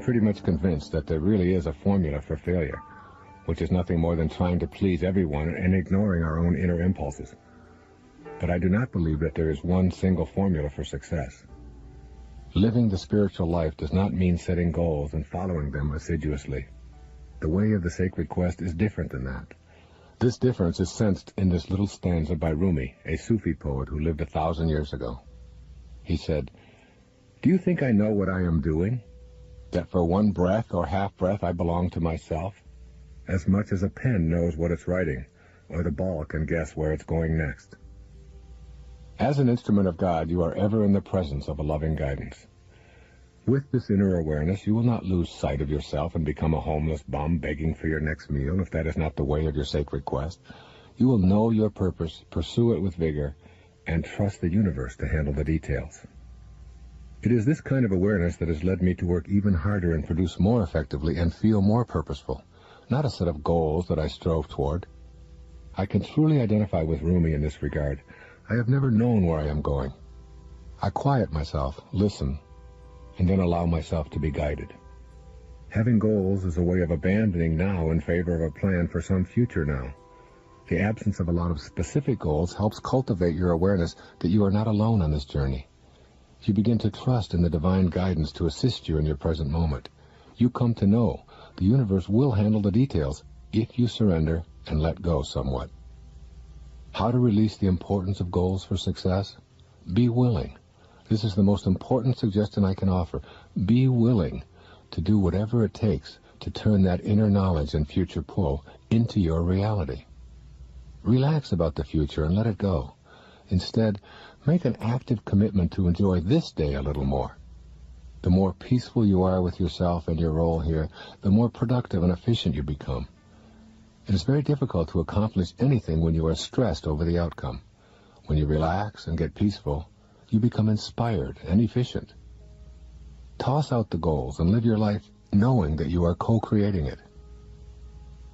pretty much convinced that there really is a formula for failure, which is nothing more than trying to please everyone and ignoring our own inner impulses. But I do not believe that there is one single formula for success. Living the spiritual life does not mean setting goals and following them assiduously. The way of the sacred quest is different than that. This difference is sensed in this little stanza by Rumi, a Sufi poet who lived 1,000 years ago. He said, "Do you think I know what I am doing? That for one breath or half-breath I belong to myself? As much as a pen knows what it's writing, or the ball can guess where it's going next." As an instrument of God, you are ever in the presence of a loving guidance. With this inner awareness, you will not lose sight of yourself and become a homeless bum begging for your next meal if that is not the way of your sacred quest. You will know your purpose, pursue it with vigor, and trust the universe to handle the details. It is this kind of awareness that has led me to work even harder and produce more effectively and feel more purposeful, not a set of goals that I strove toward. I can truly identify with Rumi in this regard. I have never known where I am going. I quiet myself, listen, and then allow myself to be guided. Having goals is a way of abandoning now in favor of a plan for some future now. The absence of a lot of specific goals helps cultivate your awareness that you are not alone on this journey. You begin to trust in the divine guidance to assist you in your present moment. You come to know the universe will handle the details if you surrender and let go somewhat. How to release the importance of goals for success? Be willing. This is the most important suggestion I can offer. Be willing to do whatever it takes to turn that inner knowledge and future pull into your reality. Relax about the future and let it go. Instead, make an active commitment to enjoy this day a little more. The more peaceful you are with yourself and your role here, the more productive and efficient you become. It is very difficult to accomplish anything when you are stressed over the outcome. When you relax and get peaceful, you become inspired and efficient. Toss out the goals and live your life knowing that you are co-creating it.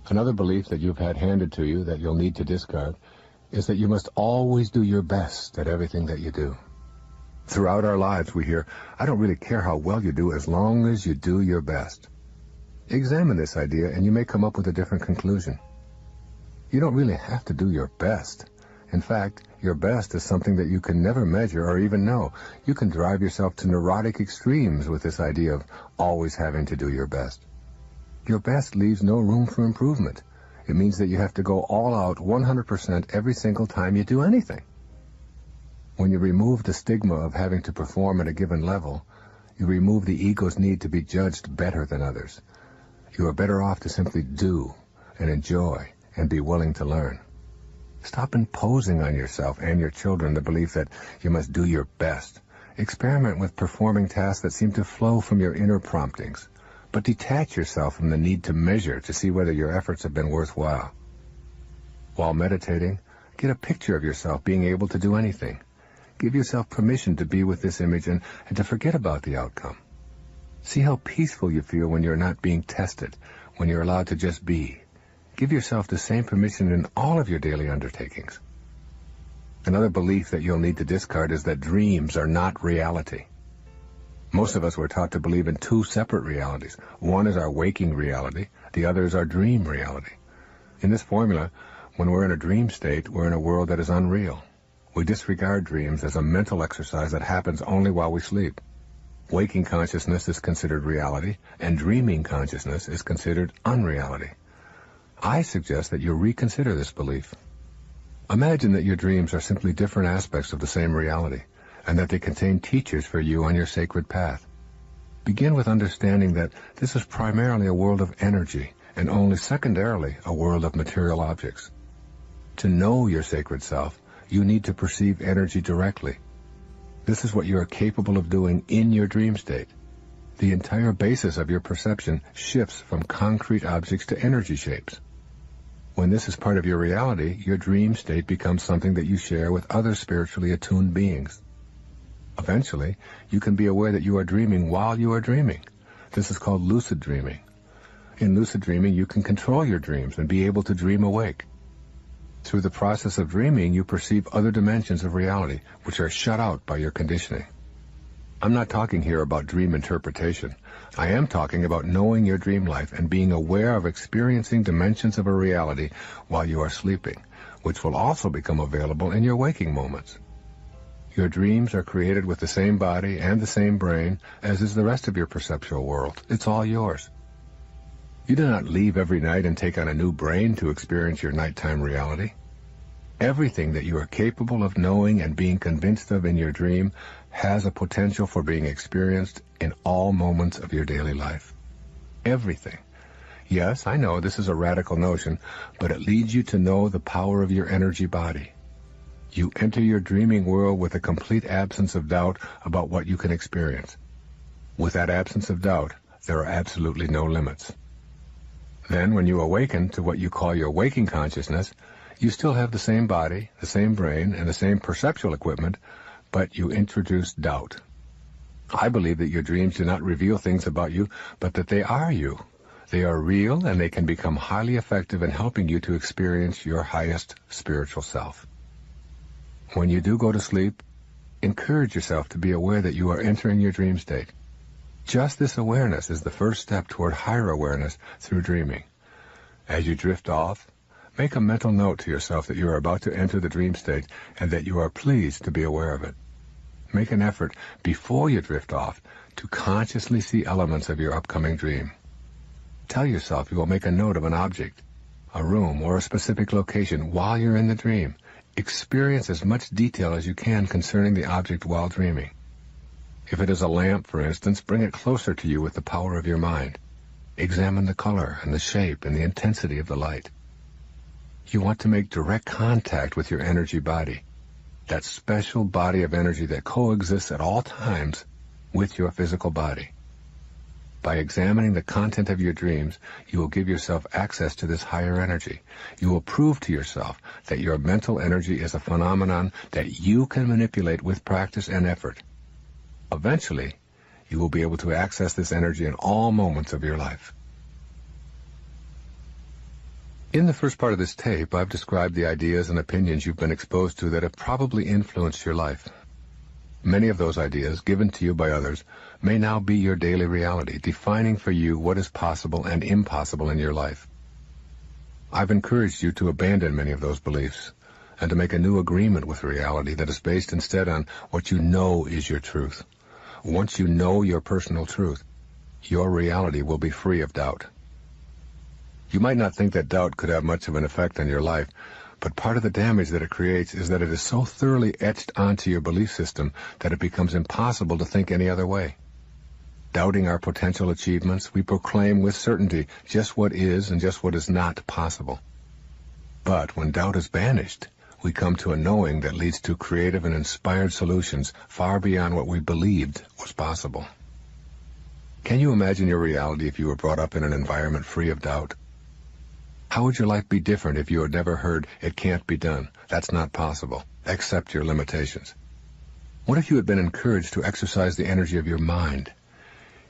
Another belief that you've had handed to you that you'll need to discard is that you must always do your best at everything that you do. Throughout our lives we hear, "I don't really care how well you do as long as you do your best." Examine this idea and you may come up with a different conclusion. You don't really have to do your best. In fact, your best is something that you can never measure or even know. You can drive yourself to neurotic extremes with this idea of always having to do your best. Your best leaves no room for improvement. It means that you have to go all out 100% every single time you do anything. When you remove the stigma of having to perform at a given level, you remove the ego's need to be judged better than others. You are better off to simply do and enjoy and be willing to learn. Stop imposing on yourself and your children the belief that you must do your best. Experiment with performing tasks that seem to flow from your inner promptings, but detach yourself from the need to measure to see whether your efforts have been worthwhile. While meditating, get a picture of yourself being able to do anything. Give yourself permission to be with this image and to forget about the outcome. See how peaceful you feel when you're not being tested, when you're allowed to just be. Give yourself the same permission in all of your daily undertakings. Another belief that you'll need to discard is that dreams are not reality. Most of us were taught to believe in two separate realities. One is our waking reality, the other is our dream reality. In this formula, when we're in a dream state, we're in a world that is unreal. We disregard dreams as a mental exercise that happens only while we sleep. Waking consciousness is considered reality, and dreaming consciousness is considered unreality. I suggest that you reconsider this belief. Imagine that your dreams are simply different aspects of the same reality, and that they contain teachers for you on your sacred path. Begin with understanding that this is primarily a world of energy, and only secondarily a world of material objects. To know your sacred self, you need to perceive energy directly. This is what you are capable of doing in your dream state. The entire basis of your perception shifts from concrete objects to energy shapes. When this is part of your reality, your dream state becomes something that you share with other spiritually attuned beings. Eventually, you can be aware that you are dreaming while you are dreaming. This is called lucid dreaming. In lucid dreaming, you can control your dreams and be able to dream awake. Through the process of dreaming, you perceive other dimensions of reality, which are shut out by your conditioning. I'm not talking here about dream interpretation. I am talking about knowing your dream life and being aware of experiencing dimensions of a reality while you are sleeping, which will also become available in your waking moments. Your dreams are created with the same body and the same brain as is the rest of your perceptual world. It's all yours. You do not leave every night and take on a new brain to experience your nighttime reality. Everything that you are capable of knowing and being convinced of in your dream has a potential for being experienced in all moments of your daily life. Everything. Yes, I know this is a radical notion, but it leads you to know the power of your energy body. You enter your dreaming world with a complete absence of doubt about what you can experience. With that absence of doubt, there are absolutely no limits. Then, when you awaken to what you call your waking consciousness, you still have the same body, the same brain, and the same perceptual equipment, but you introduce doubt. I believe that your dreams do not reveal things about you, but that they are you. They are real, and they can become highly effective in helping you to experience your highest spiritual self. When you do go to sleep, encourage yourself to be aware that you are entering your dream state. Just this awareness is the first step toward higher awareness through dreaming. As you drift off, make a mental note to yourself that you are about to enter the dream state and that you are pleased to be aware of it. Make an effort before you drift off to consciously see elements of your upcoming dream. Tell yourself you will make a note of an object, a room, or a specific location while you're in the dream. Experience as much detail as you can concerning the object while dreaming. If it is a lamp, for instance, bring it closer to you with the power of your mind. Examine the color and the shape and the intensity of the light. You want to make direct contact with your energy body, that special body of energy that coexists at all times with your physical body. By examining the content of your dreams, you will give yourself access to this higher energy. You will prove to yourself that your mental energy is a phenomenon that you can manipulate with practice and effort. Eventually, you will be able to access this energy in all moments of your life. In the first part of this tape, I've described the ideas and opinions you've been exposed to that have probably influenced your life. Many of those ideas, given to you by others, may now be your daily reality, defining for you what is possible and impossible in your life. I've encouraged you to abandon many of those beliefs and to make a new agreement with reality that is based instead on what you know is your truth. Once you know your personal truth, your reality will be free of doubt. You might not think that doubt could have much of an effect on your life, but part of the damage that it creates is that it is so thoroughly etched onto your belief system that it becomes impossible to think any other way. Doubting our potential achievements, we proclaim with certainty just what is and just what is not possible. But when doubt is banished, we come to a knowing that leads to creative and inspired solutions far beyond what we believed was possible. Can you imagine your reality if you were brought up in an environment free of doubt? How would your life be different if you had never heard, "It can't be done, that's not possible, accept your limitations"? What if you had been encouraged to exercise the energy of your mind?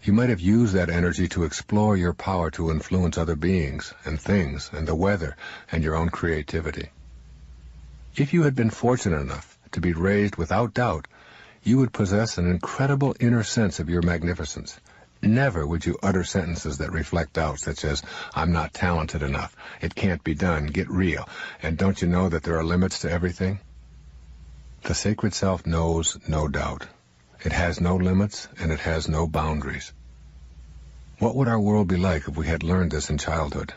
You might have used that energy to explore your power to influence other beings and things and the weather and your own creativity. If you had been fortunate enough to be raised without doubt, you would possess an incredible inner sense of your magnificence. Never would you utter sentences that reflect doubt, such as, "I'm not talented enough, it can't be done, get real, and don't you know that there are limits to everything?" The sacred self knows no doubt. It has no limits, and it has no boundaries. What would our world be like if we had learned this in childhood?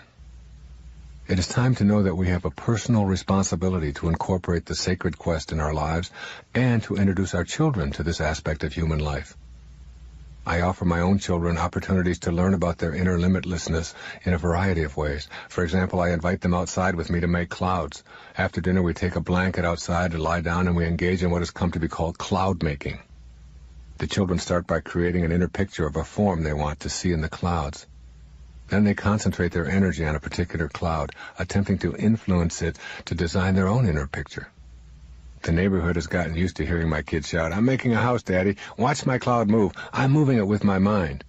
It is time to know that we have a personal responsibility to incorporate the sacred quest in our lives and to introduce our children to this aspect of human life. I offer my own children opportunities to learn about their inner limitlessness in a variety of ways. For example, I invite them outside with me to make clouds. After dinner, we take a blanket outside to lie down and we engage in what has come to be called cloud making. The children start by creating an inner picture of a form they want to see in the clouds. Then they concentrate their energy on a particular cloud, attempting to influence it to design their own inner picture. The neighborhood has gotten used to hearing my kids shout, "I'm making a house, Daddy. Watch my cloud move. I'm moving it with my mind."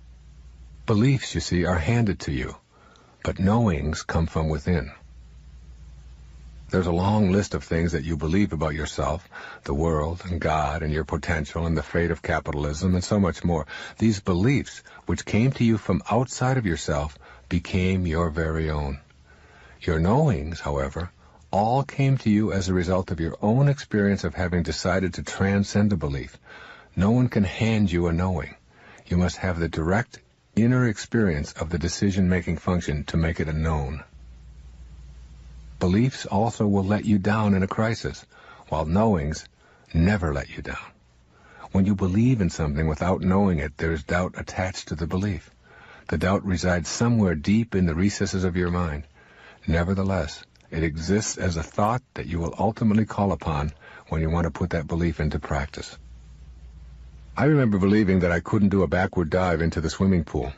Beliefs, you see, are handed to you, but knowings come from within. There's a long list of things that you believe about yourself, the world, and God, and your potential, and the fate of capitalism, and so much more. These beliefs, which came to you from outside of yourself, became your very own. Your knowings, however, all came to you as a result of your own experience of having decided to transcend a belief. No one can hand you a knowing. You must have the direct inner experience of the decision-making function to make it a known. Beliefs also will let you down in a crisis, while knowings never let you down. When you believe in something without knowing it, there is doubt attached to the belief. The doubt resides somewhere deep in the recesses of your mind. Nevertheless, it exists as a thought that you will ultimately call upon when you want to put that belief into practice. I remember believing that I couldn't do a backward dive into the swimming pool.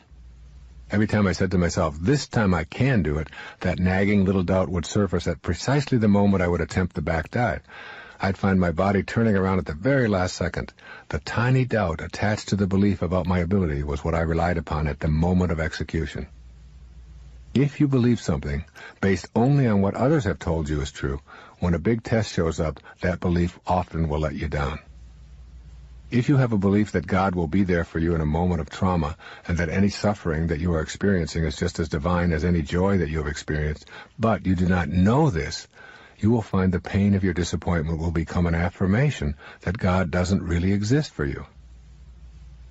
Every time I said to myself, this time I can do it, that nagging little doubt would surface at precisely the moment I would attempt the back dive. I'd find my body turning around at the very last second. The tiny doubt attached to the belief about my ability was what I relied upon at the moment of execution. If you believe something, based only on what others have told you is true, when a big test shows up, that belief often will let you down. If you have a belief that God will be there for you in a moment of trauma, and that any suffering that you are experiencing is just as divine as any joy that you have experienced, but you do not know this, you will find the pain of your disappointment will become an affirmation that God doesn't really exist for you.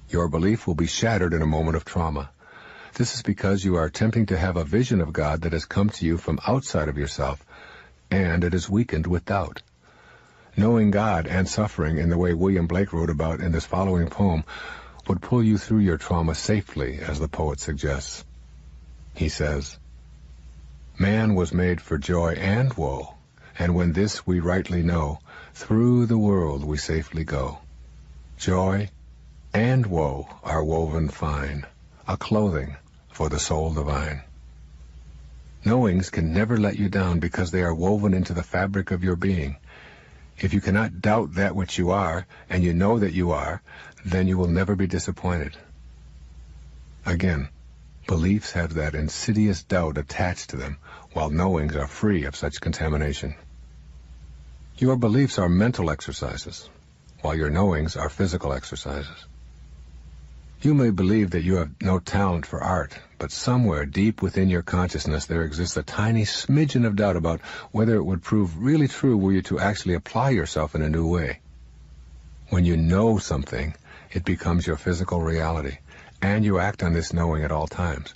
Your belief will be shattered in a moment of trauma. This is because you are attempting to have a vision of God that has come to you from outside of yourself, and it is weakened with doubt. Knowing God and suffering in the way William Blake wrote about in this following poem would pull you through your trauma safely, as the poet suggests. He says, "Man was made for joy and woe, and when this we rightly know, through the world we safely go. Joy and woe are woven fine, a clothing for the soul divine." Knowings can never let you down because they are woven into the fabric of your being. If you cannot doubt that which you are, and you know that you are, then you will never be disappointed. Again, beliefs have that insidious doubt attached to them, while knowings are free of such contamination. Your beliefs are mental exercises, while your knowings are physical exercises. You may believe that you have no talent for art, but somewhere deep within your consciousness there exists a tiny smidgen of doubt about whether it would prove really true were you to actually apply yourself in a new way. When you know something, it becomes your physical reality, and you act on this knowing at all times.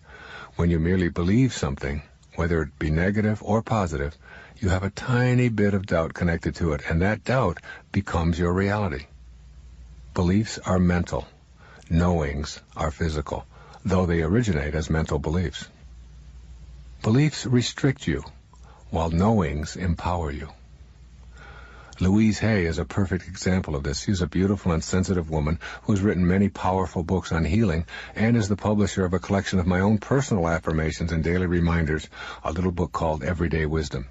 When you merely believe something, whether it be negative or positive, you have a tiny bit of doubt connected to it, and that doubt becomes your reality. Beliefs are mental. Knowings are physical, though they originate as mental beliefs. Beliefs restrict you, while knowings empower you. Louise Hay is a perfect example of this. She's a beautiful and sensitive woman who has written many powerful books on healing and is the publisher of a collection of my own personal affirmations and daily reminders, a little book called Everyday Wisdom.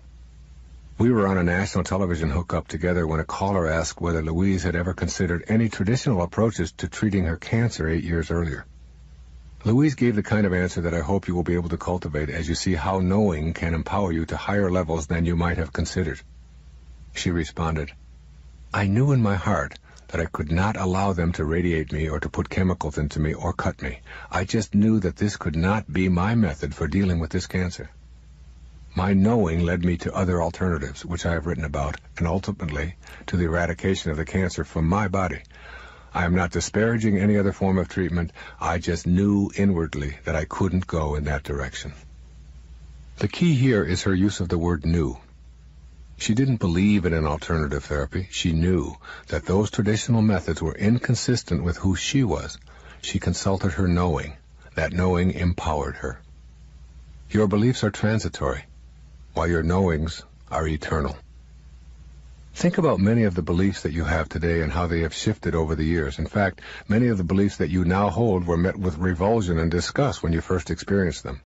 We were on a national television hookup together when a caller asked whether Louise had ever considered any traditional approaches to treating her cancer 8 years earlier. Louise gave the kind of answer that I hope you will be able to cultivate as you see how knowing can empower you to higher levels than you might have considered. She responded, "I knew in my heart that I could not allow them to radiate me or to put chemicals into me or cut me. I just knew that this could not be my method for dealing with this cancer. My knowing led me to other alternatives, which I have written about, and ultimately to the eradication of the cancer from my body. I am not disparaging any other form of treatment. I just knew inwardly that I couldn't go in that direction." The key here is her use of the word knew. She didn't believe in an alternative therapy. She knew that those traditional methods were inconsistent with who she was. She consulted her knowing. That knowing empowered her. Your beliefs are transitory, while your knowings are eternal. Think about many of the beliefs that you have today and how they have shifted over the years. In fact, many of the beliefs that you now hold were met with revulsion and disgust when you first experienced them.